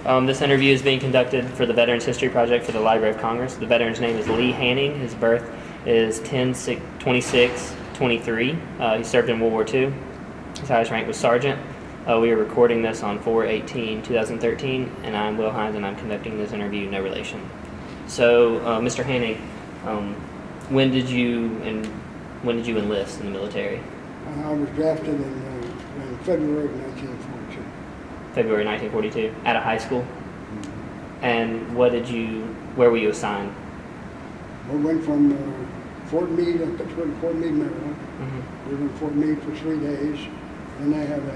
This interview is being conducted for the Veterans History Project for the Library of Congress. The veteran's name is Lee Hannie. His birth is 10/26/23. He served in World War II. His highest rank was sergeant. We are recording this on 4/18/2013, and I'm Will Hines, and I'm conducting this interview, no relation. So, Mr. Hannie, when did you enlist in the military? I was drafted in February of 1942. February 1942, out of high school. Mm-hmm. And where were you assigned? We went from Fort Meade, up to Fort Meade, Maryland. Mm-hmm. We were in Fort Meade for 3 days, and they had what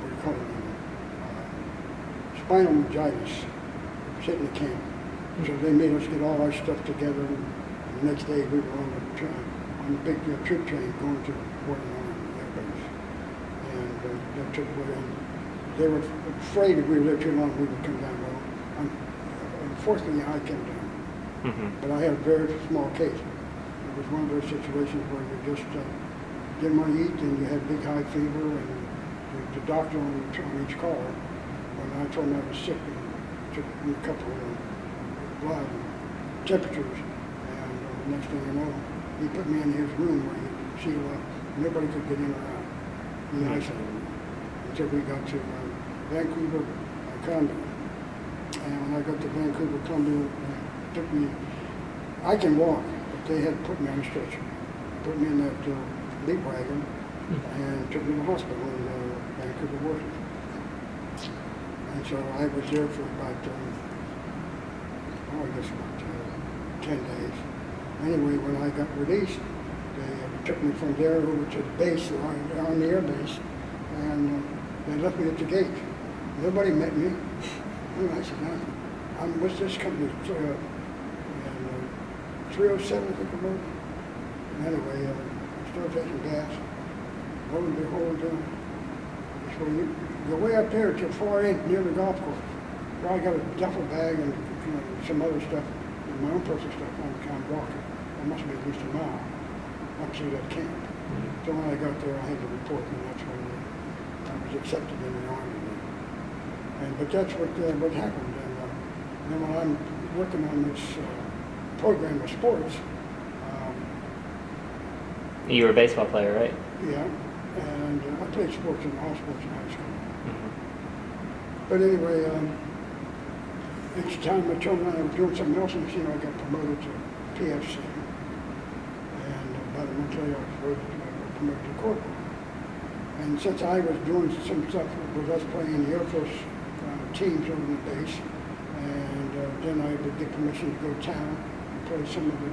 do you call it, spinal meningitis, sitting in the camp. So they made us get all our stuff together, and the next day we were on the big troop train going to Fort Meade Air Base. And that took away, and they were afraid if we were there too long we would come down. Well, unfortunately I came down, but I had a very small case. It was one of those situations where you just didn't want to eat, and you had big high fever, and the doctor on each call, when I told him I was sick, and took a couple of blood temperatures, and the next thing you know, he put me in his room where nobody could get in or out. He isolated me until we got to Vancouver, Columbia. And when I got to Vancouver, Columbia, I can walk, but they had put me on a stretcher, put me in that leap wagon, and took me to the hospital in Vancouver, Washington. And so I was there for about, 10 days. Anyway, when I got released, they took me from there over to the base, on the air base, and they left me at the gate. Nobody met me. And I said, what's this company? 307, I think it was. Anyway, started taking gas. Lo and behold, so you go way up there to far end near the golf course. Where I got a duffel bag and some other stuff, and my own personal stuff. I'm kind of walking. It must be at least a mile up to that camp. So when I got there, I had to report, and that's when I was accepted in the Army. But that's what happened. And then when I'm working on this program of sports. You were a baseball player, right? Yeah, and I played sports in all sports in high school. Mm-hmm. But anyway, each time I told them I was doing something else, and I got promoted to PFC. And about a month later, I was promoted to corporal. And since I was doing some stuff with us playing in the Air Force teams over the base, and then I would get permission to go to town and play some of the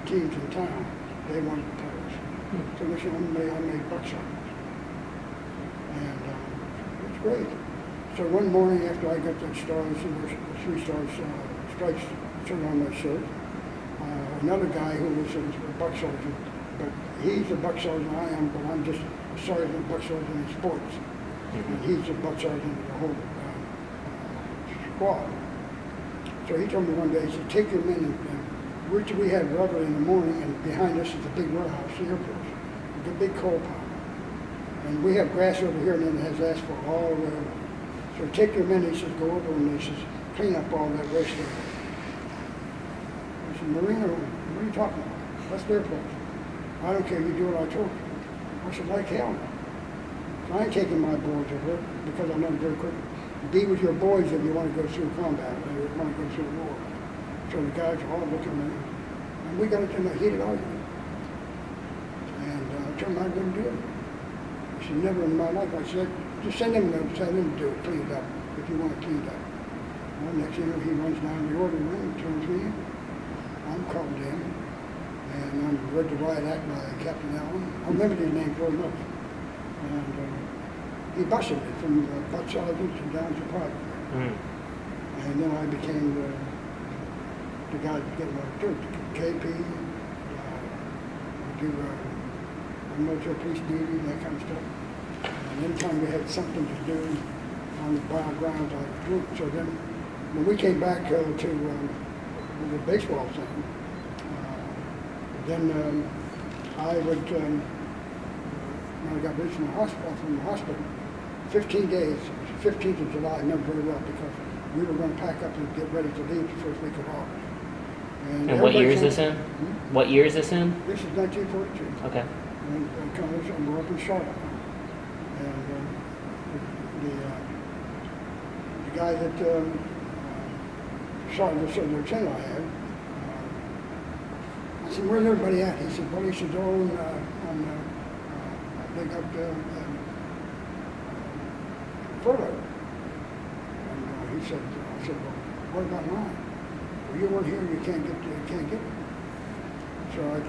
teams in town. They wanted the players. So I made buck shots. And it was great. So one morning after I got that stars, the 3 stars stripes shirt on my shirt, another guy who was a buck sergeant, but he's a buck sergeant I am, but I'm just a sergeant, buck sergeant in sports. And he's a buck sergeant in the whole squad. So he told me one day, he said, take your men, and we had rubber in the morning, and behind us is a big warehouse, the Air Force, with a big coal pile. And we have grass over here, and then it has asphalt all the way over. So take your men, he says, go over, and he says, clean up all that waste over there. I said, Marina, what are you talking about? That's their place. I don't care, you do what I told you. I said, like hell. So I ain't taking my boys over it, because I know very quickly. Be with your boys if you want to go through combat, or you want to go through war. So the guys all looked at me, and we got into a heated argument. And I told him I wouldn't do it. I said, never in my life. I said, just send him a note, tell him to do it, clean it up, if you want it cleaned up. Well, next thing you know, he runs down the order room and turns me in. I'm called in, and I'm read the riot act by Captain Allen. I remember his name very much. And he busted me from butt sergeant to down to private. And then I became the guy to get my KP, do military police duty, that kind of stuff. And anytime we had something to do on the grounds, I do it. So then, when we came back to the baseball thing, then I would, when I got released from the hospital, 15 days, 15th of July, I remember very well, because we were going to pack up and get ready to leave the first week of August. And what year is this in? Hmm? What year is this in? This is 1942. Okay. And we're up in Charlotte now. And the guy that shot the lieutenant I had, I said, where's everybody at? He said, well, he said, they got furloughed. And he said, I said, well, what about mine? Well, you weren't here, you can't get it. So I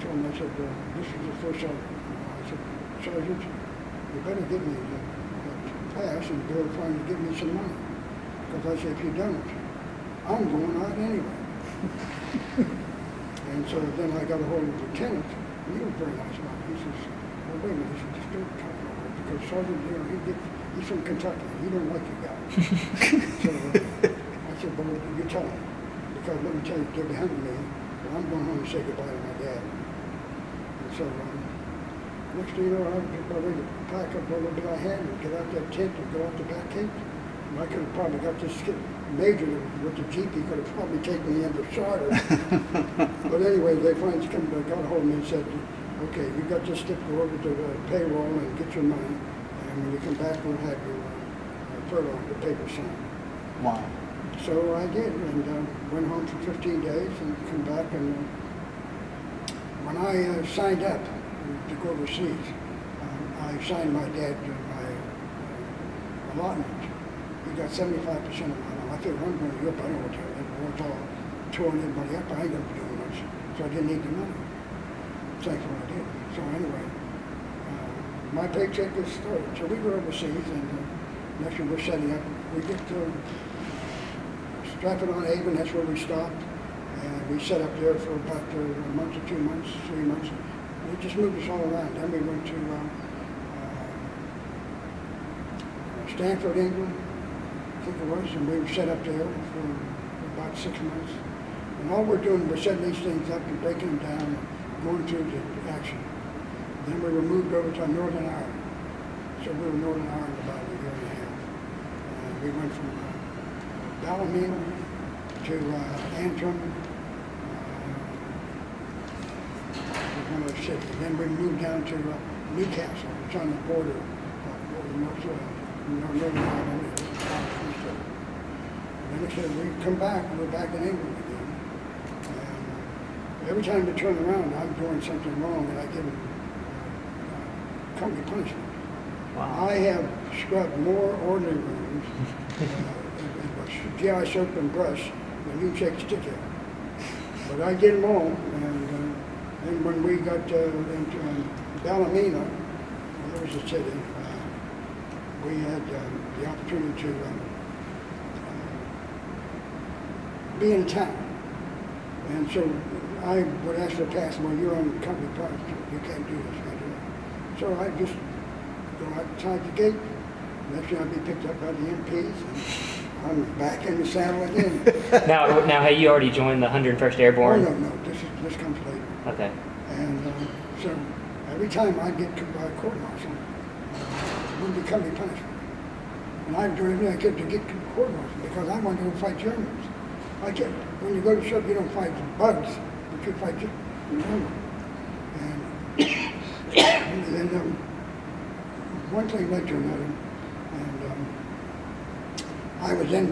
told him, I said, this is the first sergeant. I said, Sergeant, you better give me the pass and verify to give me some money. Because I said, if you don't, I'm going out anyway. And so then I got a hold of the lieutenant, and he was very nice about it. He says, well, wait a minute, he said, just don't talk about it, because Sergeant, he's from Kentucky, and he don't like you guys. So I said, well, you tell him, because let me tell you, they're behind me, but I'm going home to say goodbye to my dad. And so next thing you know, I was about ready to pack up a little bit I had and get out that tent and go out the back gate. And I could have probably got this major with the Jeep, he could have probably taken me into charter. But anyway, they finally got a hold of me and said, okay, you got this stuff, go over to the payroll and get your money. And when you come back, we'll have your furlough, the paper signed. Wow. So I did, and went home for 15 days and come back. And when I signed up to go overseas, I signed my dad to my allotment. He got 75% of my allotment. I figured, I'm going to Europe, I don't want to. Everyone's all touring everybody up, I ain't going to be doing much. So I didn't need the money. Thankfully I did. So anyway, my paycheck is started. So we go overseas, and next year we're setting up. We get to Stratford on Avon, that's where we stopped. And we set up there for about a month or 2 months, 3 months. And it just moved us all around. Then we went to Stanford, England, I think it was, and we were set up there for about 6 months. And all we're doing, we're setting these things up and breaking them down and going through the action. Then we were moved over to Northern Ireland. So we were in Northern Ireland about a year and a half. And we went from Ballymena to Antrim, one other city. Then we moved down to Newcastle, it's on the border of Northern Ireland and Scotland. And then they said, we come back, we're back in England again. And every time they turn around, I'm doing something wrong, and I give them company punishment. Wow. I have scrubbed more orderly rooms, GI soap and brush, than you shake a stick at. But I did them all, and then when we got into Ballymena, well, there was a city, we had the opportunity to be in a town. And so I would ask for a pass, well, you're on company property, you can't do this, you can't do that. So I just go outside the gate, next thing I'd be picked up by the MPs, and I'm back in the saddle again. Now, have you already joined the 101st Airborne? Oh, no, this comes later. Okay. And so every time I get court-martialed, it would be company punishment. And I was doing everything I could to get court-martialed because I wanted to go fight Germans. When you go to shop, you don't fight bugs, but you fight Germans. And then one thing led to another. And I was then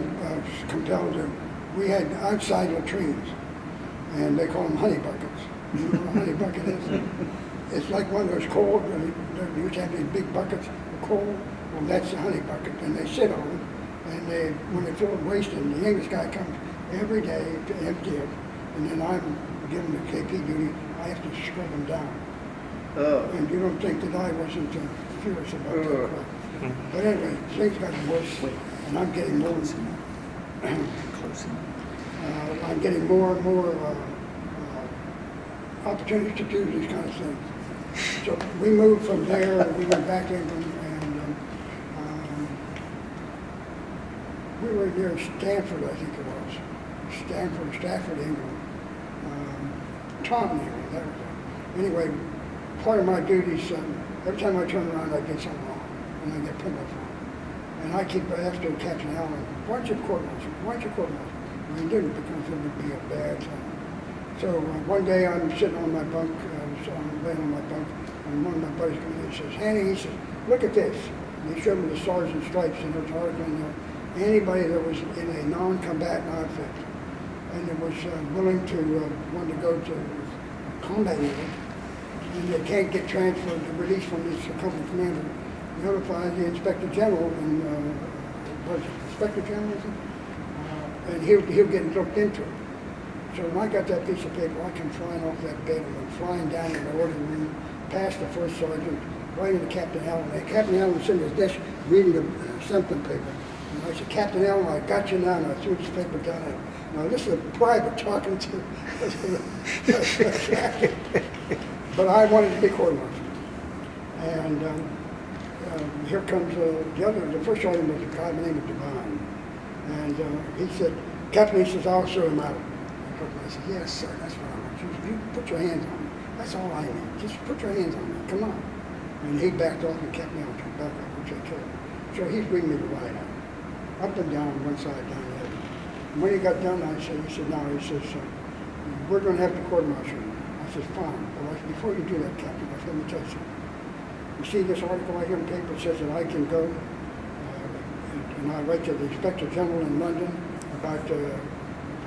compelled to, we had outside latrines, and they call them honey buckets. You know what a honey bucket is? It's like one of those coal, they used to have these big buckets of coal. Well, that's the honey bucket, and they sit on it, and when they fill it wasted, the English guy comes every day to empty it, and then I'm given the KP duty, I have to scrub them down. Oh. And you don't think that I wasn't furious about that crap. But anyway, things got worse, and I'm getting more. I'm getting more and more opportunities to do these kind of things. So we moved from there, and we went back to England, and we were near Stanford, I think it was. Stafford, England. Taunton, England, that was it. Anyway, part of my duties, every time I turn around, I get something wrong. and I get penalized for it. And I keep asking Captain Allen, why don't you court-martial? Why don't you court-martial? And he didn't, because it would be a bad time. So one day I'm sitting on my bunk, I'm laying on my bunk, and one of my buddies comes in and says, Hannie, he says, look at this. And he showed me the Stars and Stripes, and there's an article in there. Anybody that was in a non-combatant outfit and that was willing to want to go to combat unit, and they can't get transferred or released from this company commander, notify the Inspector General and was it Inspector General, is it? And he'll get looked into it. So when I got that piece of paper, I come flying off that bed and went flying down in the order room, past the first sergeant, right into Captain Allen. And Captain Allen was sitting at his desk reading the something paper. And I said, Captain Allen, I got you now. And I threw this paper down at him. Now this is a private talking to, but I wanted to be court-martialed. And here comes the first sergeant was a guy by the name of Divine. And he said, Captain, he says, I'll show him out. I said, yes, sir, that's what I want you. You put your hands on me. That's all I need. Just put your hands on me. Come on. And he backed off and kept me on to back up, which I killed. So he's bringing me to ride out. Up and down, one side, down the other. And when he got done, he said, no, he says, we're going to have to court-martial you. I said, fine. But I said, before you do that, Captain, let me tell you something. You see this article right here in the paper that says that I can go, and I write to the Inspector General in London about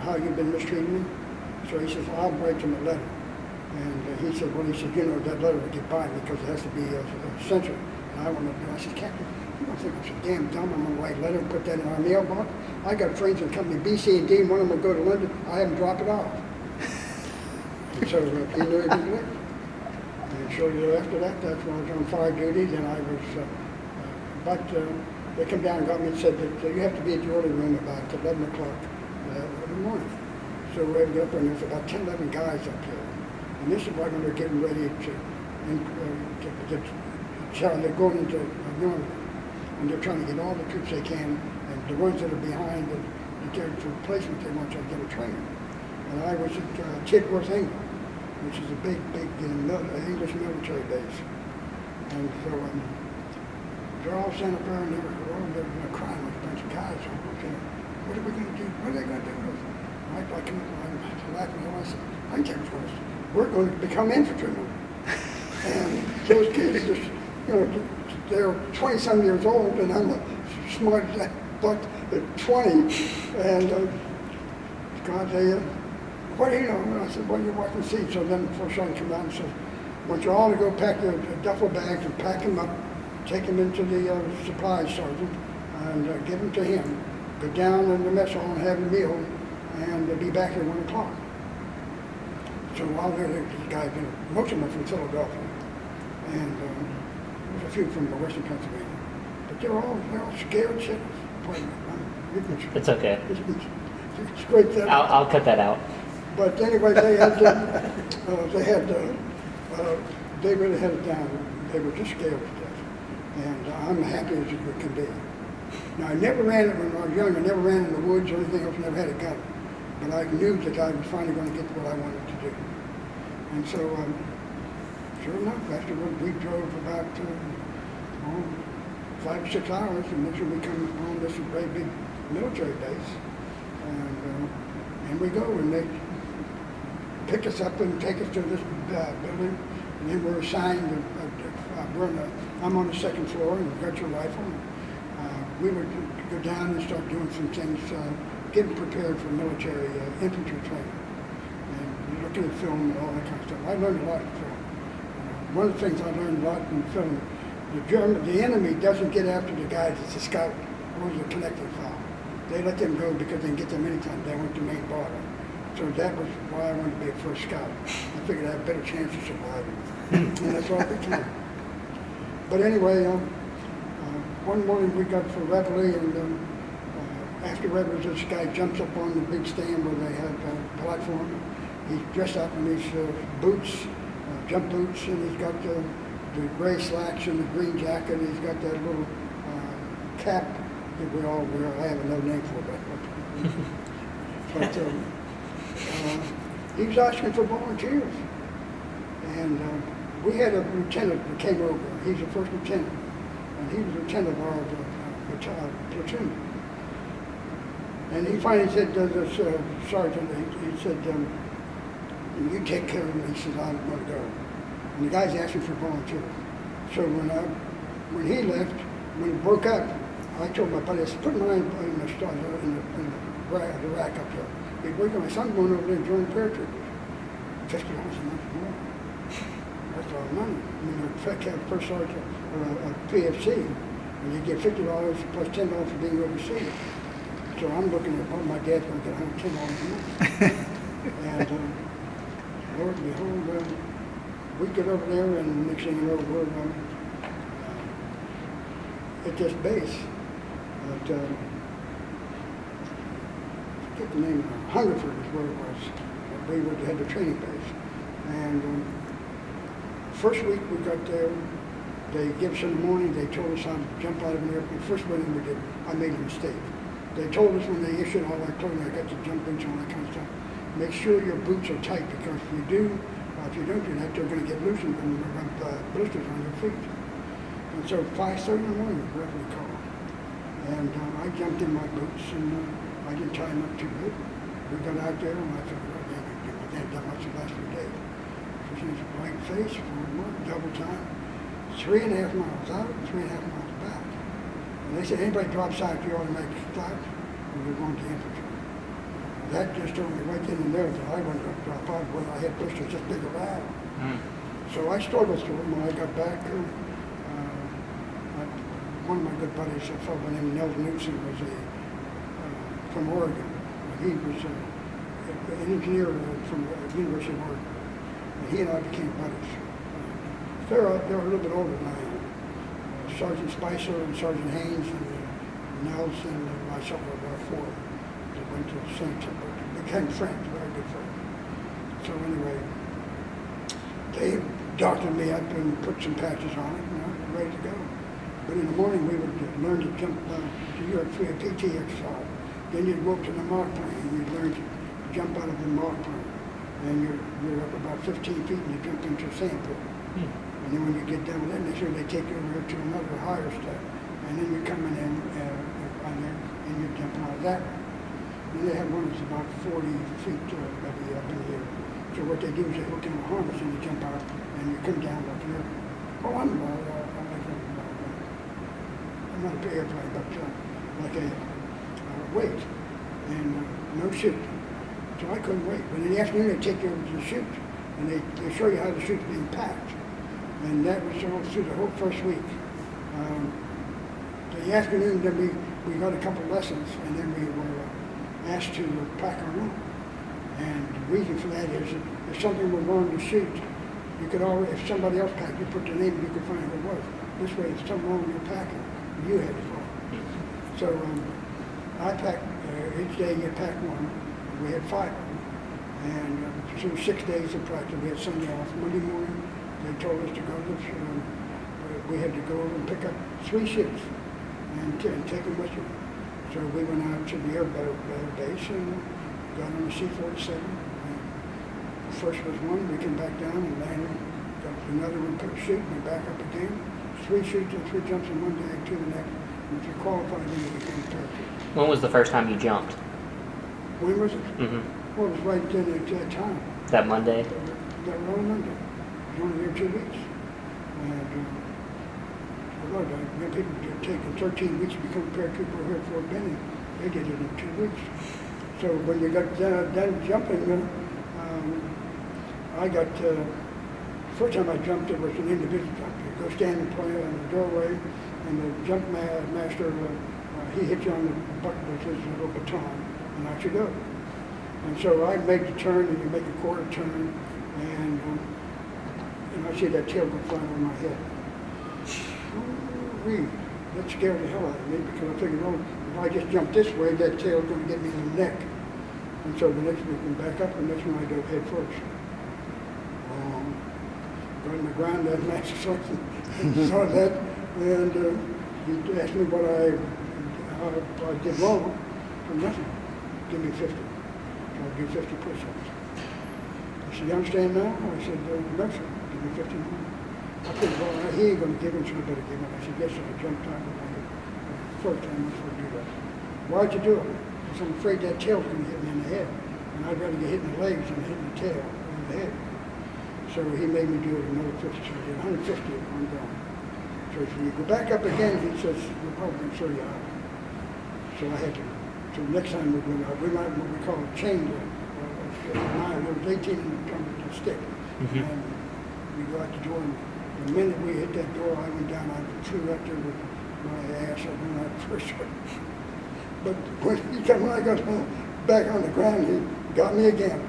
how you've been mistreating me. So he says, I'll write him a letter. And he said, you know, that letter will get by me because it has to be censored. And I went up there, I said, Captain, you don't think I'm so damn dumb? I'm going to write a letter and put that in our mailbox? I got friends in company B, C, and D, and one of them will go to London. I have them drop it off. And so he knew he was late. And shortly after that, that's when I was on fire duty. Then I was, they come down and got me and said that you have to be at the orderly room about 11 o'clock in the morning. So we had to get up there, and there's about 10, 11 guys up there. And this is right when they're getting ready they're going into Normandy. And they're trying to get all the troops they can, and the ones that are behind, they're for replacement, they want to get a training. And I was at Tidworth, England, which is a big English military base. And so they're all standing up there, and they're crying like a bunch of guys. What are we going to do? What are they going to do with us? I come up and I'm laughing, and I said, I can tell you what's we're going to become infantrymen. And those kids, they're 20-some years old, and I'm the smartest buck at 20. And God, what do you know? And I said, well, you're watching the seat. So then the first sergeant came out and said, I want you all to go pack your duffel bags and pack them up, take them into the supply sergeant, and give them to him. Go down in the mess hall and have a meal, and be back at 1 o'clock. So while they're there, these guys, most of them are from Philadelphia, and there's a few from western Pennsylvania, but they're all scared shitless. It's okay. It's great that. I'll cut that out. But anyway, they really had it down. They were just scared to death, and I'm happy as it can be. Now I never ran it when I was young. I never ran in the woods or anything else. Never had a gun. But I knew that I was finally going to get what I wanted to do. And so, sure enough, afterward, we drove about 5 or 6 hours, and then we come on this great big military base. And we go, and they pick us up and take us to this building, and then we're assigned, I'm on the second floor, and we've got your rifle. We would go down and start doing some things, getting prepared for military infantry training, and looking at film and all that kind of stuff. I learned a lot from film. One of the things I learned a lot from film, the enemy doesn't get after the guys that's a scout or the connecting file. They let them go because they can get them anytime they went to main border. So that was why I wanted to be a first scout. I figured I had a better chance of surviving, and that's what I became. But anyway, one morning we got for reveille, and after reveille, this guy jumps up on the big stand where they had a platform. He's dressed up in these boots, jump boots, and he's got the gray slacks and the green jacket, and he's got that little cap that we all wear. I have another name for it, but he was asking for volunteers. And we had a lieutenant that came over. He's a first lieutenant. and he was lieutenant of our platoon. And he finally said to this sergeant, he said, you take care of him. He said, I'm going to go. And the guy's asking for volunteers. So when he left, when it broke up, I told my buddy, I said, put mine in the rack up there. He worked on my son going over there and joining paratroopers. $50 a month more. That's a lot of money. When you're a first sergeant or a PFC, and you get $50 plus $10 for being overseas. So I'm looking at, oh, my dad's going to get $110 a month. And Lord and behold, we get over there, and next thing you know, we're at this base. At, I forget the name of it. Hungerford is where it was. We had the training base. And first week we got there, they gave us in the morning, they told us how to jump out of an airplane. First one we did, I made a mistake. They told us when they issued all our clothing, I got the jump boots and all that kind of stuff, make sure your boots are tight, because if you don't do that, they're going to get loose and going to rub blisters on your feet. And so 5:30 in the morning, the referee called. And I jumped in my boots, and I didn't tie them up too good. We got out there, and I figured, I can't that much the last few days. So she's right face, forward mark, double time, 3.5 miles out, 3.5 miles back. And they said, anybody drops out, you automatic start, and we're going to infantry. That just told me right then and there that I wasn't going to drop out when I had blisters just big around. So I struggled through it. When I got back, one of my good buddies, a fellow named Nels Newton, was from Oregon. He was an engineer from the University of Oregon. And he and I became buddies. They're a little bit older than I am. Sergeant Spicer and Sergeant Hines and Nels and myself were four that went to the same temple. Became friends, very good friends. So anyway, they doctored me up and put some patches on it, and I was ready to go. But in the morning we would learn to jump to your PT exercise. Then you'd go up to the mock plane, and you'd learn to jump out of the mock plane. And you're up about 15 feet, and you jump into a sand pit. And then when you get down with that, they sure they take you over to another higher step. And then you're coming in on there, and you're jumping out of that one. And they have one that's about 40 feet maybe up in the air. So what they do is they hook in a harness, and you jump out, and you come down like an airplane. Oh, I'm not an airplane, but like a weight, and no chute. So I couldn't wait. But in the afternoon, they take you over to the chute, and they show you how the chute's being packed. And that was all through the whole first week. The afternoon, then we got a couple lessons, and then we were asked to pack our own. And the reason for that is that if something were wrong with the chute, you could always, if somebody else packed, you put the name and you could find who it was. This way, if something wrong with your packing, you had to follow. So I packed, each day you pack one. We had 5 of them. And through 6 days of practice, we had Sunday off. Monday morning, they told us to go to we had to go over and pick up 3 chutes and take them with you. So we went out to the air base and got on the C-47. First was one, we came back down and landed. Got another one, put a chute, went back up again. 3 chutes and 3 jumps in one day, 2 the next. And if you qualified, then you became a paratrooper. When was the first time you jumped? When was it? Well, it was right then at that time. That Monday? That was on Monday. I was only there 2 weeks. And Lord, when people are taking 13 weeks to become a paratrooper here at Fort Benning, they did it in 2 weeks. So when you got done jumping, I got, first time I jumped, it was an individual jump. You go stand and play in the doorway, and the jump master, he hit you on the butt with his little baton, and out you go. And so I make the turn, and you make a quarter turn, and I see that tail go flying over my head. That scared the hell out of me, because I figured, well, if I just jump this way, that tail's going to get me in the neck. And so the next one I back up, and the next one I dove head first. Got on the ground, that master sergeant saw that, and he asked me what I did wrong. For nothing. Give me 50. So I do 50 push-ups. He said, you understand now? I said, no, sir. Give me 50 more. I said, well, he ain't gonna give it, so you better give it. I said, yes, sir. I jumped on it. First time I supposed to do that. Why'd you do it? Because I'm afraid that tail's gonna hit me in the head. And I'd rather get hit in the legs than hit in the tail or in the head. So he made me do it another 50. So I did 150 at one go. So if you go back up again, he says, we're probably gonna show you how. So I had to, so next time we went out, we might what we call a chain gun. There was 18 in the drum with the stick. Mm-hmm. And we go out the door, and the minute we hit that door, I went down, I flew right there with my ass. I went out first. But when I got home, back on the ground, he got me again.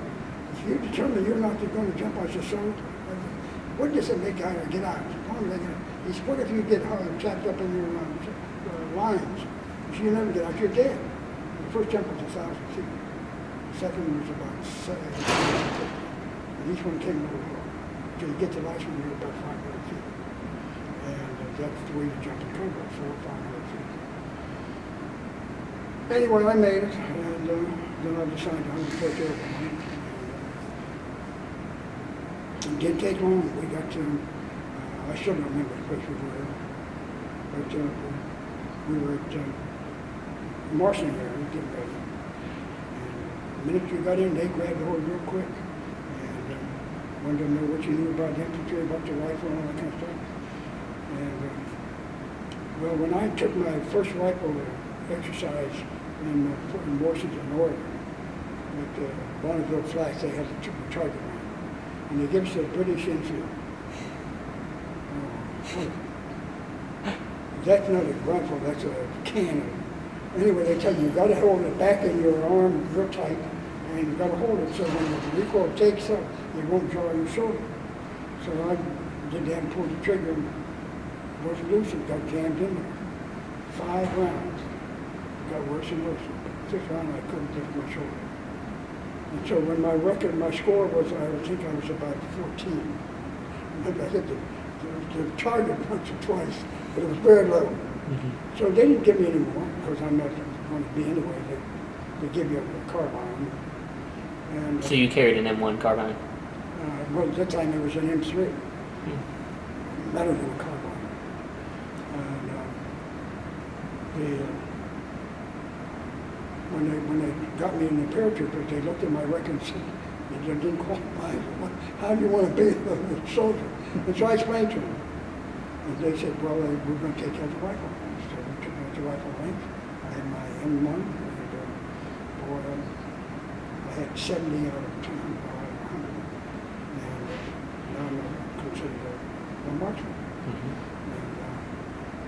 If you determine you're not going to jump, I said, so what does it make out of get out? He said, what if you get hard, trapped up in your lines? If you never get out, you're dead. The first jump was 1,000 feet. The second was about 750. And each one came over low. Until you get the last one, you're about 500 feet. And that's the way you jump in combat, 400 or 500 feet. Anyway, I made it, and then I decided to 101st Airborne. It didn't take long. We got to, I still don't remember the place we were, but we were at Marshall there, getting ready. And the minute you got in, they grabbed the horse real quick, and wanted to know what you knew about the infantry, about the rifle, and all that kind of stuff. And well, when I took my first rifle exercise in Washington, Oregon, at the Bonneville Flats, they had the target line. And they give us a British Enfield. That's not a rifle, that's a cannon. Anyway, they tell you, got to hold it back in your arm real tight, and you got to hold it so when the recoil takes up, it won't draw your shoulder. So I did that and pulled the trigger and was loose and got jammed in there. 5 rounds. It got worse and worse. 6th round, I couldn't lift my shoulder. And so when my score was, I think I was about 14. Remember, I hit the target once or twice, but it was very low. Mm-hmm. So they didn't give me any more, because I'm not going to be anyway. They give you a carbine. And, so you carried an M1 carbine? Well, at that time it was an M3. Mm-hmm. Better than a carbine. And when they got me in the paratroopers, they looked at my record and said, they didn't qualify. How do you want to be a soldier? And so I explained to them. And they said, well, we're going to take out the rifle range. So we took out the rifle range. I had my M1, and I had 70 out of 200, out of 100. And now I'm considered a marksman. Mm-hmm.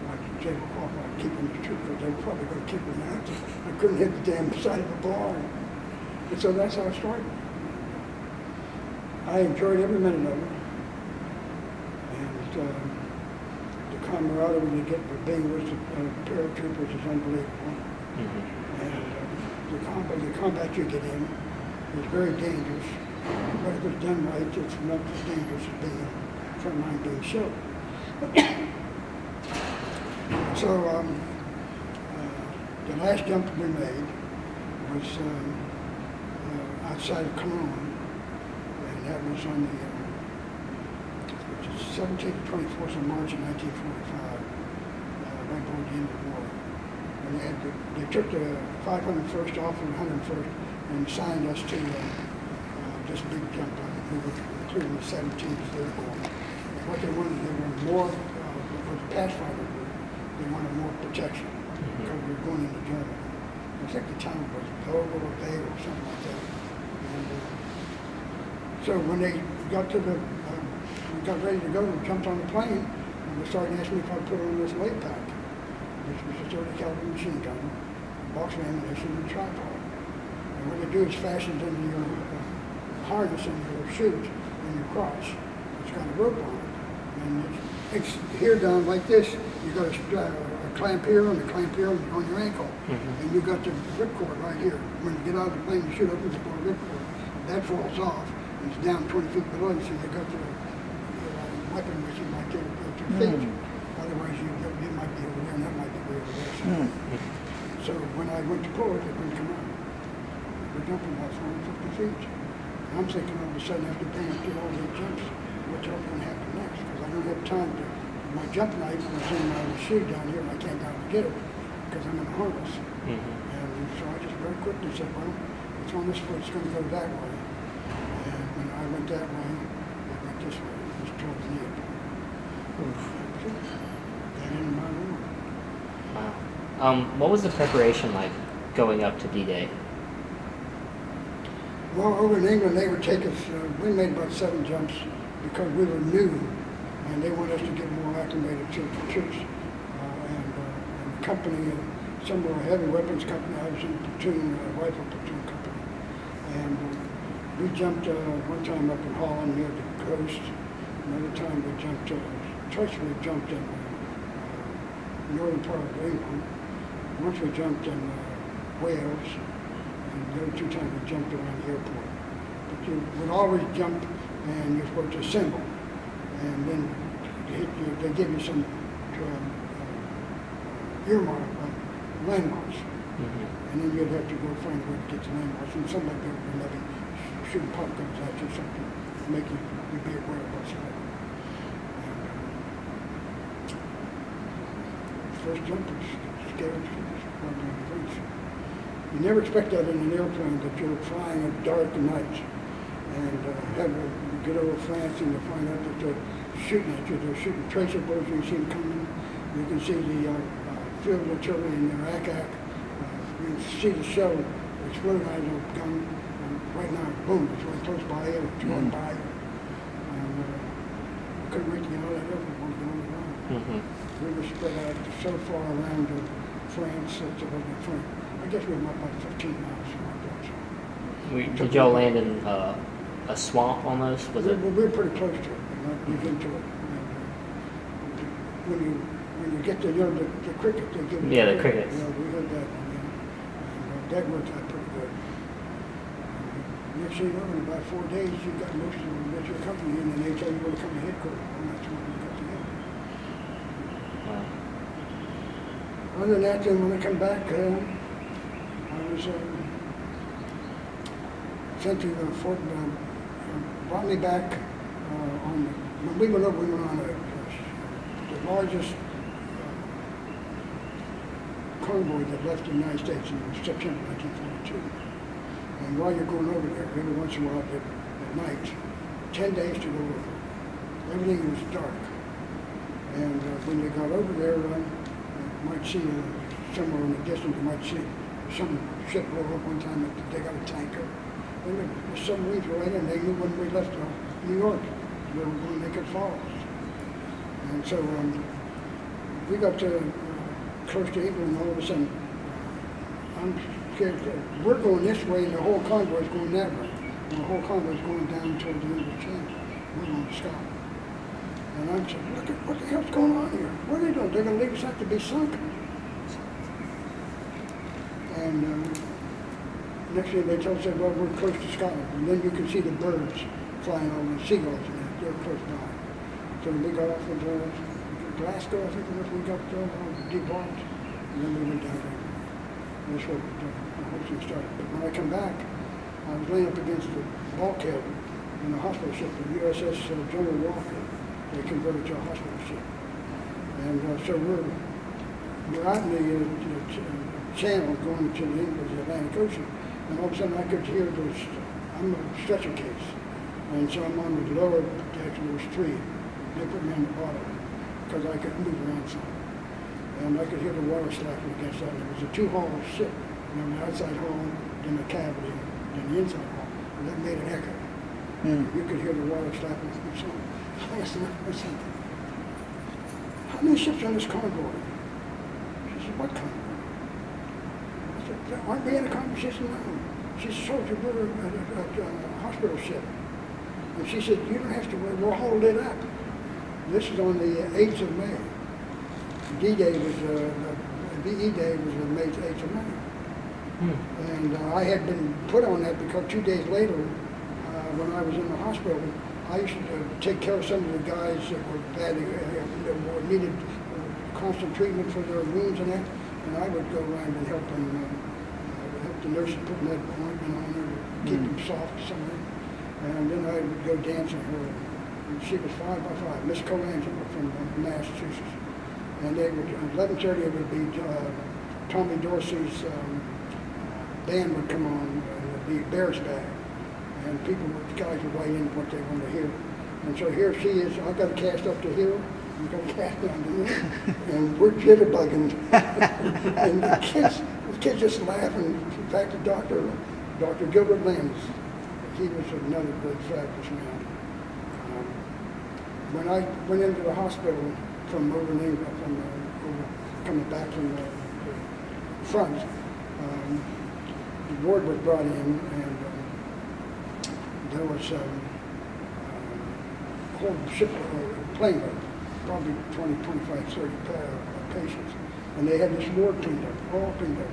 I was able to qualify and keep in the troop, because they were probably going to keep me out. I couldn't hit the damn side of the bar. And so that's how I started. I enjoyed every minute of it. And the camaraderie we get for being with the paratroopers is unbelievable. Mm-hmm. And the combat you get in is very dangerous. But if it's done right, it's not as dangerous as being frontline being shot. So the last jump we made was outside of Cologne, and that was on the which is 17th to 24th of March of 1945, right before the end of the war. And they took the 501st off of the 101st and signed us to this big jump. I think we were including the 17th Airborne. And what they wanted more, was a Pathfinder group. They wanted more protection, because we were going into Germany. I think the town was Vogel or Bay or something like that. And so when they got to we got ready to go, we jumped on the plane, and the sergeant asked me if I'd put on this lay pack, which was a 30 caliber machine gun, box of ammunition, and tripod. And what they do is fastened into your harness and your chute and your crotch. It's got a rope on it, and it's here down like this. You got a clamp here and a clamp here on your ankle, and you got the ripcord right here. When you get out of the plane, you shoot up and pull the ripcord. That falls off. It's down 20 feet below you, so you got the weapon with you right there at your feet. Otherwise, you might be over there, and that might be over there. So when I went to pull it, it wouldn't come out. We're jumping about 450 feet. And I'm thinking all of a sudden, after being through all these jumps, what's going to happen next? Because I don't have time to, my jump knife was in my chute down here, and I can't go out and get it because I'm in a harness. And so I just very quickly said, well, it's on this foot, it's going to go that way. And when I went that way, it went this way, just towards the airport. That ended my war. Wow. What was the preparation like going up to D-Day? Well, over in England, they would take us, we made about 7 jumps because we were new, and they wanted us to get more acclimated to the troops. And the company, some were a heavy weapons company, I was in a platoon, a rifle platoon company. And we jumped one time up in Holland near the coast. Another time we jumped, twice we jumped in northern part of England. Once we jumped in Wales, and the other 2 times we jumped around the airport. But you would always jump, and you're supposed to assemble. And then they give you some earmark, landmarks. And then you'd have to go find a way to get the landmarks. And somebody would maybe shoot pop guns at you or something to make you be aware of what's happening. First jump was scary. You never expect that in an airplane, that you're flying at dark night and you get over France and you find out that they're shooting at you. They're shooting tracer bullets. You see them coming. You can see the field artillery in their ack-ack. You can see the shell explode out of the gun. And right now, boom, it's right close by you. It's going by you. And we couldn't wait to get all that over. We wanted to get on the ground. We were spread out so far around France that it wasn't fun. I guess we were about 15 miles from our place. Did y'all land in a swamp almost? Was it? We were pretty close to it, but not deep into it. And, when you get the cricket, they give you the crickets. We had that one, and that worked out pretty good. Next thing you know, in about 4 days, you got most of your company in, and they tell you where to come to headquarters, and that's when we got together. Other than that, then when I come back, I was sent to Fort, brought me back when we went over, we went on the largest convoy that left the United States in September 1942. And while you're going over there, every once in a while at night, 10 days to go over. Everything was dark. And when you got over there, you might see somewhere in the distance, you might see some ship blow up one time that they got a tanker. And the submarines were right in. They knew when we left New York, we were going to make it fall. And so we got close to England, and all of a sudden, I'm scared. We're going this way, and the whole convoy is going that way. And the whole convoy is going down toward the English Channel. We're going to Scotland. And I'm saying, look at what the hell's going on here? What are they doing? They're going to leave us out to be sunk. And next thing they told us, well, we're close to Scotland. And then you can see the birds flying over, the seagulls and that. They're close by. So we got off at Glasgow, I think it was, we got debarked. And then we went down there. That's what the whole thing started. But when I come back, I was laying up against the bulkhead in the hospital ship, the USS General Walker. They converted to a hospital ship. And so we're out in the channel going to the Atlantic Ocean, and all of a sudden I could hear this, I'm a stretcher case. And so I'm on the lower deck, and there was 3. They put me on the bottom because I could move around some. And I could hear the water slapping against that. And it was a 2-hull ship. The outside hull, then the cavity, then the inside hull. And that made an echo. You could hear the water slapping against something. I asked her, how many ships on this convoy? She said, what convoy? I said, aren't we in a convoy? She said, no. She told you we're at a hospital ship. And she said, you don't have to worry, we'll hold it up. This is on the 8th of May. D-Day was, VE Day was on May 8th of May. And I had been put on that because 2 days later, when I was in the hospital, I used to take care of some of the guys that were bad, that needed constant treatment for their wounds and that. And I would go around and help them, help the nurses put that ointment on her, keep them soft or something. And then I would go dancing her. And she was 5x5, Miss Colangelo from Massachusetts. And they would, at 11:30 it would be Tommy Dorsey's band would come on, and it would be Bears Bag. And the guys would weigh in what they want to hear. And so here she is, I got a cast up to here, you got a cast down to here, and we're jitterbugging. And the kids just laughing. In fact, Dr. Gilbert Lenz, he was another great fabulous man. When I went into the hospital from over in England, coming back from the front, the ward was brought in, and there was a whole plane load, probably 20, 25, 30 patients. And they had this ward cleaned up, all cleaned up.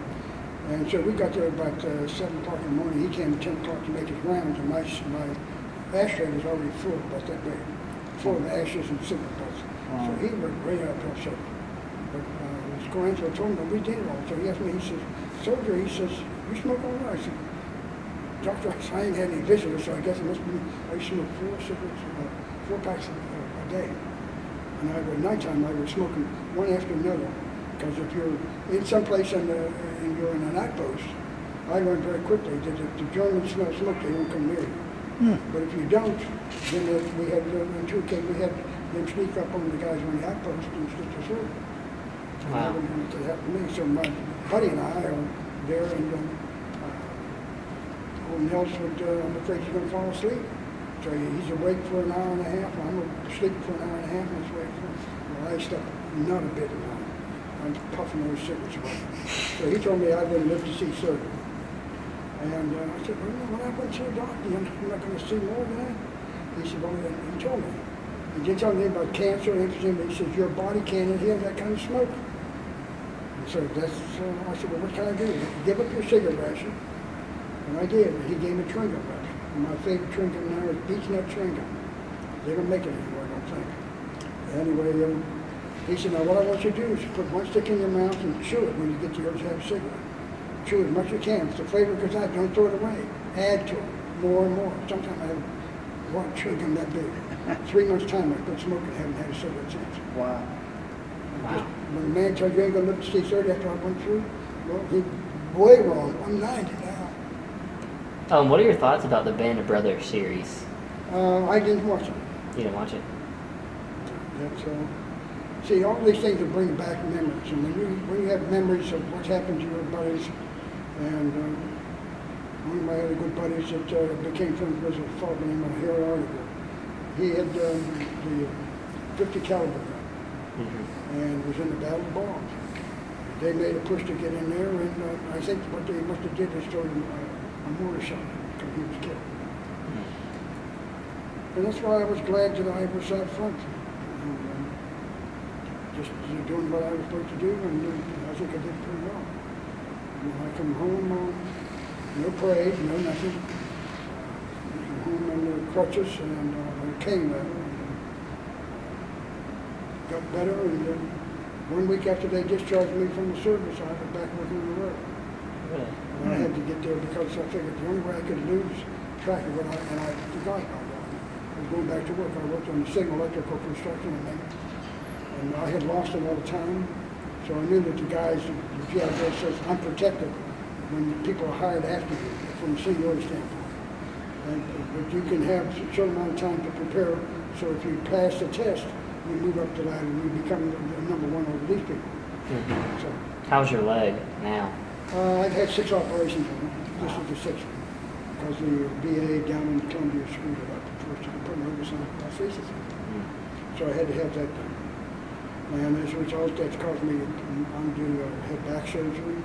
And so we got there about 7 o'clock in the morning. He came at 10 o'clock to make his rounds, and my ashtray was already full, about that big, full of ashes and cigarette butts. Wow. So he was way up upset. But Mr. Colangelo told him, we did it all. So he asked me, he says, soldier, he says, you smoke all right? I said, Doctor, I ain't had any visitors, so I guess it must be, I smoke 4 cigarettes, 4 packs a day. And at nighttime, I was smoking one after another. Because if you're in some place and you're in an outpost, I learned very quickly that if the Germans smell smoke, they won't come near you. But if you don't, then we had, in 2 cases, we had them sneak up on the guys on the outpost and stitch us through. And I wouldn't want it to happen to me. So my buddy and I are there, and old Nels would, I'm afraid he's going to fall asleep. So he's awake for an hour and a half, I'm asleep for an hour and a half, and he's awake for, well, I slept not a bit of time. I'm puffing those cigarettes away. So he told me I wouldn't live to see 30. And I said, well, when I went to the doctor, I'm not going to see more than that. He said, well, he told me. He didn't tell me about cancer or anything, but he says, your body can't inhale that kind of smoke. And so that's, I said, well, what can I do? Give up your cigarette ration. And I did. And he gave me chewing gum ration. And my favorite chewing gum now is beech nut chewing gum. They don't make it anymore, I don't think. Anyway, he said, now what I want you to do is put one stick in your mouth and chew it when you get to yours to have a cigarette. Chew as much as you can. If the flavor goes out, don't throw it away. Add to it, more and more. Sometimes I have one chewing gum that big. 3 months' time I quit smoking, haven't had a cigarette since. Wow. Just, when the man tells you ain't going to live to see 30 after I went through, well, he's way wrong. I'm 90 now. What are your thoughts about the Band of Brothers series? I didn't watch it. You didn't watch it? That's, see, all these things will bring back memories. And when you have memories of what's happened to your buddies, and one of my other good buddies that became friends was a fellow named Harry Article. He had the 50 caliber gun, and was in the Battle of Bombs. They made a push to get in there, and I think what they must have did is throw him a mortar shot because he was killed. And that's why I was glad that I was out front. Just doing what I was supposed to do, and I think I did pretty well. When I come home, no parade, no nothing. I come home under crutches and a cane rather, and got better. And 1 week after they discharged me from the service, I was back working on the road. Really? And I had to get there because I figured the only way I could lose track of it, and I forgot about that. I was going back to work. I worked on the signal electrical construction and maintenance. And I had lost a lot of time, so I knew that the guys, the GI says, I'm protected when people are hired after you from a seniority standpoint. But you can have a certain amount of time to prepare, so if you pass the test, you move up the ladder and you become the number 1 over these people. So, how's your leg now? I've had 6 operations on it. This is the 6th one, because the VA down in Columbia screwed it up. First time putting over some prosthesis in it. So I had to have that done. And as a result, that's caused me to undo had back surgery,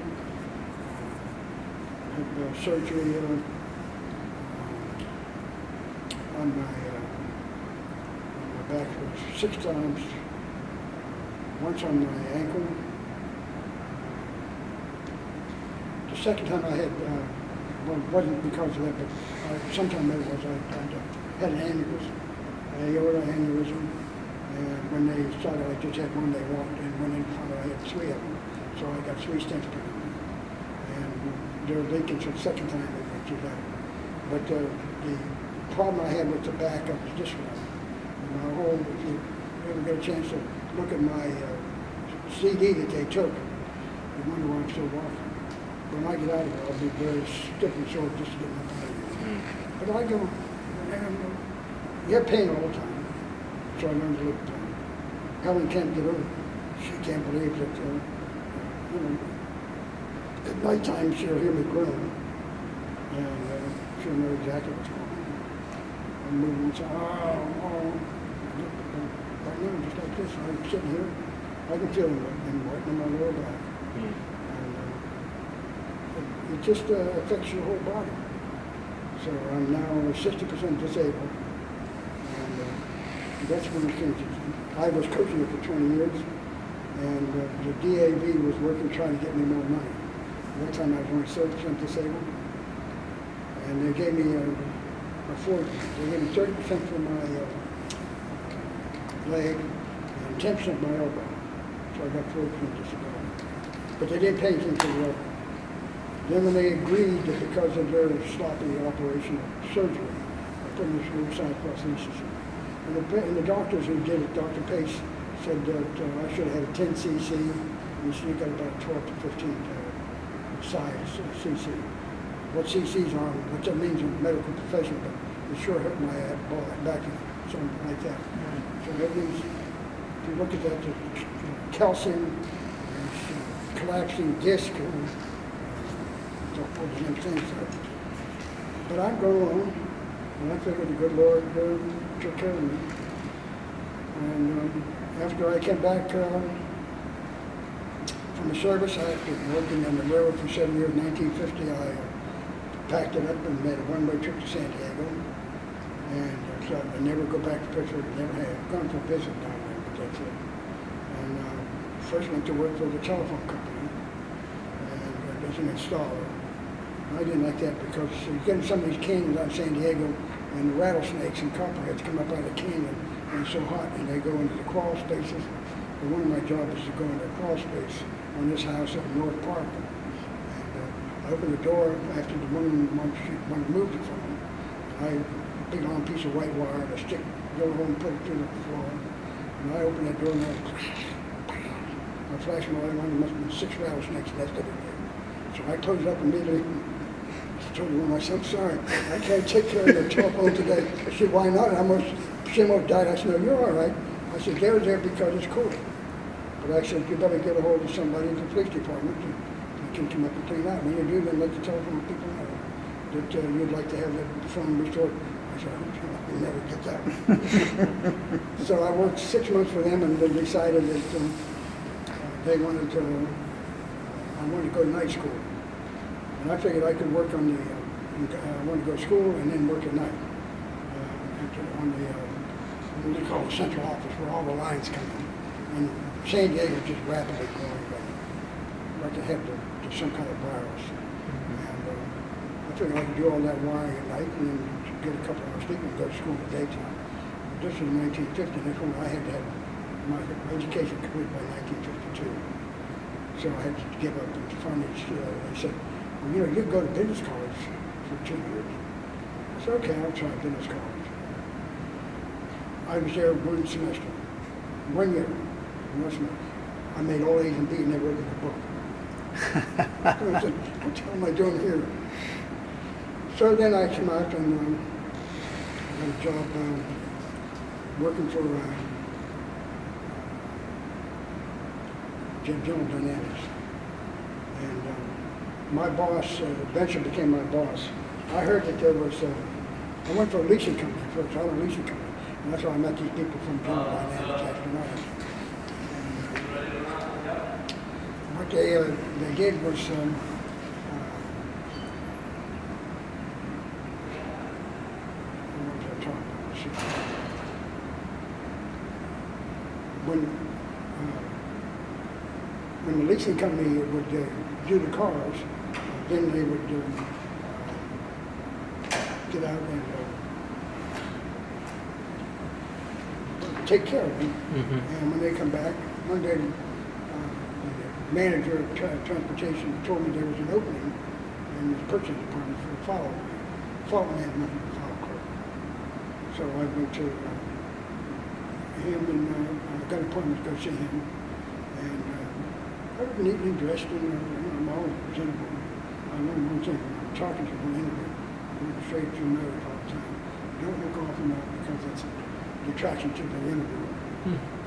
had surgery on my back 6 times, once on my ankle. The second time I had, well, it wasn't because of that, but sometime it was, I had an aneurysm, an aorta aneurysm. And when they started, I just had one they walked, and when they found out I had 3 of them. So I got 3 stents put in. And they were leaking, so the second time they went through that. But the problem I had with the back up was this one. In my home, if you ever get a chance to look at my CD that they took, you wonder why I'm still walking. When I get out of here, I'll be very stiff and sore just to get my out of here. But I go, and you have pain all the time, so I learned to live with pain. Helen can't get over it. She can't believe that, you know, at nighttime she'll hear me groan, and she'll know exactly what's going on. I'm moving and saying, oh. Right now, just like this, I'm sitting here, I can feel them right in my lower back. And it just affects your whole body. So I'm now 60% disabled, and that's one of the things. I was coaching it for 20 years, and the DAV was working trying to get me more money. At that time I was only 30% disabled, and they gave me they gave me 30% for my leg and 10% my elbow. So I got 40% disability. But they didn't pay anything for the elbow. Then when they agreed that because of their sloppy operation of surgery, I put in this little side prosthesis. And the doctors who did it, Dr. Pace, said that I should have had a 10 cc, and he got about 12 to 15 size cc. What cc's are, what that means in the medical profession, but it sure hurt my back and something like that. So that means, if you look at that, the calcium, collapsing disc, all the same things. But I'm going along, and I figured the good Lord took care of me. And after I came back from the service, after working on the railroad for 7 years, 1950, I packed it up and made a one-way trip to San Diego. And so I never go back to Pittsburgh, never have. Gone for a visit down there, but that's it. And first went to work for the telephone company, and as an installer. I didn't like that because you're getting some of these canyons out in San Diego, and the rattlesnakes and copperheads come up out of the canyon, and it's so hot, and they go into the crawl spaces. But one of my jobs is to go into a crawl space on this house at North Park. And I opened the door after the woman moved it from me. I big long piece of white wire and a stick, go home and put it through the floor. And I opened that door and I flashed my light on. There must have been 6 rattlesnakes nested in there. So I closed it up immediately. I told the woman, I said, I'm sorry, I can't take care of the telephone today. She said, why not? She almost died. I said, no, you're all right. I said, they're there because it's cool. But I said, you better get a hold of somebody in the police department that can come up and clean out. When you do, then let the telephone people know that you'd like to have the phone restored. I said, I'll never get that. So I worked 6 months for them and then decided that they wanted to, I wanted to go to night school. And I figured I could work on the, I wanted to go to school and then work at night. On the, what do you call it, central office where all the lines come in. And San Diego is just rapidly growing, like it had to some kind of virus. And I figured I could do all that wiring at night and then get a couple hours sleep and go to school in the daytime. But this was 1950, and that's when I had to have my education complete by 1952. So I had to give up, and finally they said, well, you know, you can go to business college for 2 years. I said, okay, I'll try business college. I was there 1 semester, 1 year, 1 semester. I made all A's and B's and never wrote in the book. So I said, what the hell am I doing here? So then I came out and I got a job working for General Dynamics. And my boss, eventually became my boss. I heard that there was, I went for a leasing company first, auto leasing company. And that's how I met these people from General Dynamics, Ashburn. What they did was, when the leasing company would do the cars, then they would get out and take care of them. And when they come back, one day the manager of transportation told me there was an opening in the purchasing department for a file management file clerk. So I went to him, and I got an appointment to go see him. And I was neatly dressed, and I'm always presentable. I know one thing, when I'm talking to one interview, I look straight through nose all the time. Don't look off and up because it's a detraction to the interviewer.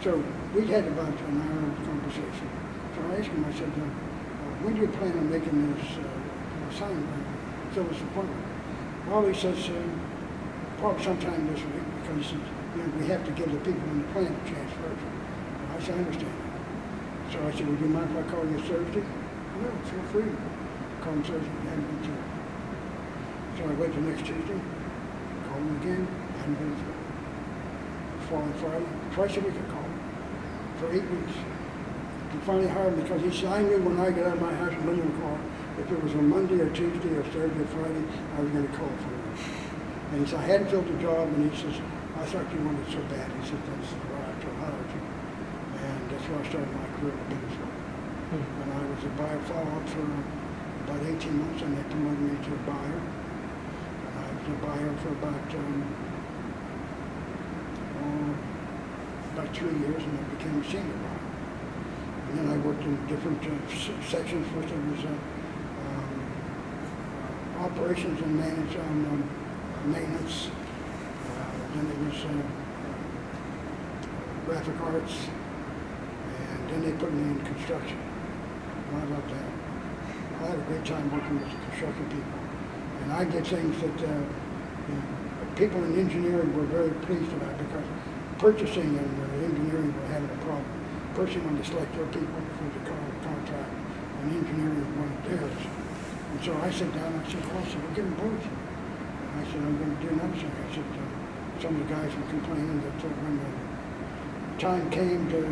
So we had about an hour conversation. So I asked him, I said, when do you plan on making this assignment, this appointment? Well, he says, probably sometime this week, because we have to give the people in the plant a chance first. I said, I understand that. So I said, would you mind if I call you Thursday? No, feel free. Call him Thursday, hadn't been through. So I wait till next Tuesday, call him again, hadn't been through. Following Friday, twice a week I called him, for 8 weeks. He finally hired me because he said, I knew when I got out of my house and went in the car, if it was a Monday or Tuesday or Thursday or Friday, I was going to call for him. And he said, I hadn't filled the job, and he says, I thought you wanted it so bad. He said, that's why I hired you. And that's why I started my career in business. And I was a buyer follow-up for about 18 months, and they promoted me to a buyer. And I was a buyer for about 3 years, and I became a senior buyer. And then I worked in different sections. First it was operations and maintenance. Then it was graphic arts, and then they put me in construction. And I loved that. I had a great time working with the construction people, and I did things that people in engineering were very pleased about, because purchasing and engineering were having a problem. Purchasing wanted to select their people for the contract, and engineering wanted theirs. And so I sat down and I said, well, we'll give them both. And I said, I'm going to do another thing. I said, some of the guys were complaining that when the time came to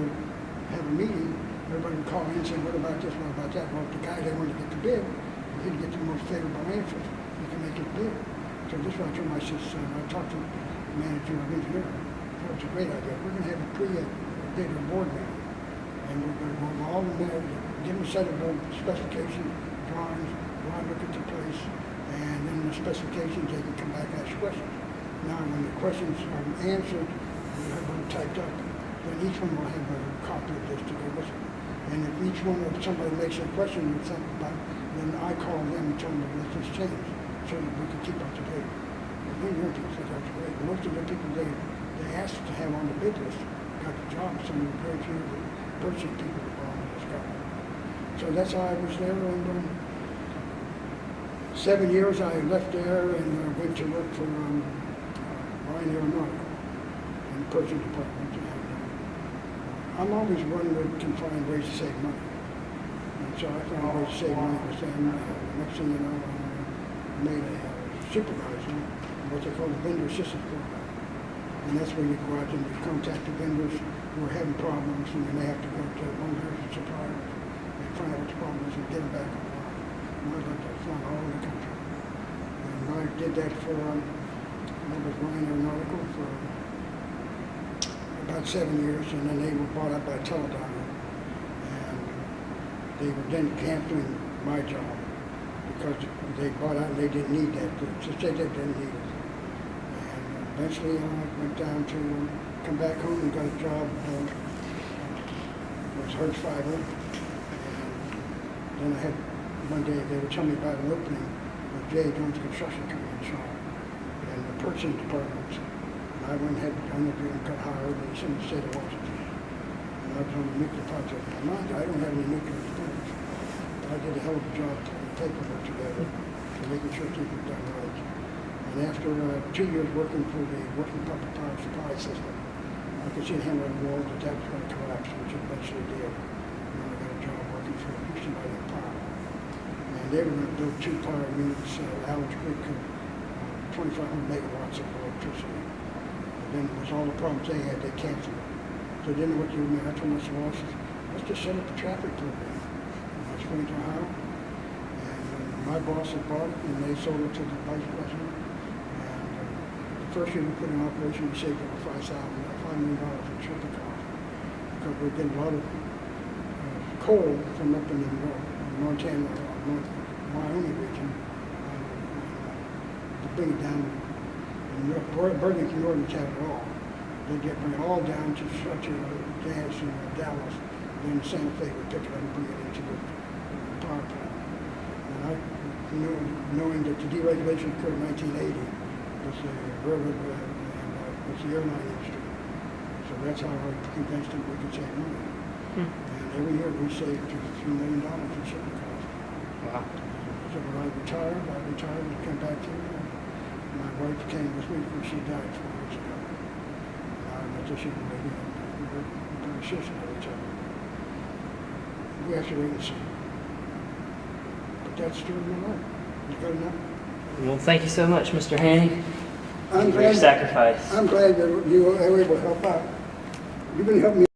have a meeting, everybody would call in and say, what about this, what about that? Well, if the guy they wanted to get the bid, and he'd get the most favorable answers, he can make his bid. So this is what I told him. I said, I talked to the manager of engineering. So it's a great idea. We're going to have a pre-bid board meeting. And we're going to go over all the matters, give them a set of specification drawings, go out and look at the place, and then the specifications, they can come back and ask questions. Now, when the questions are answered, we have them typed up, then each one will have a copy of this to go with it. And if each one, if somebody makes a question or something about it, then I call them and tell them to let this change, so that we can keep up to date. And then your team said that's great. Most of the people they asked to have on the bid list got the job. Some of the very few of the purchasing people that were on this got it. So that's how I was there, and 7 years I left there and went to work for Ryan Aeronautical in the purchasing department. I'm always one that can find ways to save money. And so I found ways to save money with them. The next thing you know, I made a supervisor in what they call the vendor assistance program. And that's where you go out and you contact the vendors who are having problems, and you may have to go to one of their suppliers and find out what the problem is and get them back online. And I like that fun all over the country. And I did that for, that was Ryan Aeronautical for about 7 years, and then they were bought up by Teledyne. And they were then canceling my job because they bought out and they didn't need that. They said they didn't need it. And eventually I went down to come back home and got a job with Hertz Fiber. And then I had, one day they were telling me about an opening with J. Jones Construction Company in Charlotte in the purchasing department. And I went ahead and interviewed and got hired, and he sent me to the state of Washington. And I was on the nuclear project. I don't have any nuclear experience, but I did a hell of a job putting paperwork together and making sure things were done right. And after 2 years working for the working public power supply system, I could see the hammer on the wall that was going to collapse, which it eventually did. And then I got a job working for Houston Light Power. And they were going to build 2 power units, Allen's Creek, 2,500 megawatts of electricity. And then with all the problems they had, they canceled it. So they didn't know what to do with me. I told my boss, let's just set up a traffic program. And I explained to Ohio. And my boss had bought it, and they sold it to the vice president. And the first year we put in operation, we saved over $5 million in shipping costs. Because we get a lot of coal from up in the Montana, North Wyoming region. To bring it down. And Burlington, Northern have it all. They'd bring it all down to Dallas, then Santa Fe would pick it up and bring it into the power plant. And I knew, knowing that the deregulation occurred in 1980, was the railroad and was the airline industry. So that's how I convinced them we could save money. And every year we saved $3 million in shipping costs. Wow. So when I retired and came back here. My wife came this week when she died 4 years ago. But this young lady, and we're very assistant of each other. We have to wait and see. But that's still my life. Is good enough? Well, thank you so much, Mr. Hannie, I'm for your glad, sacrifice. I'm glad that you were able to help out. You've been helping me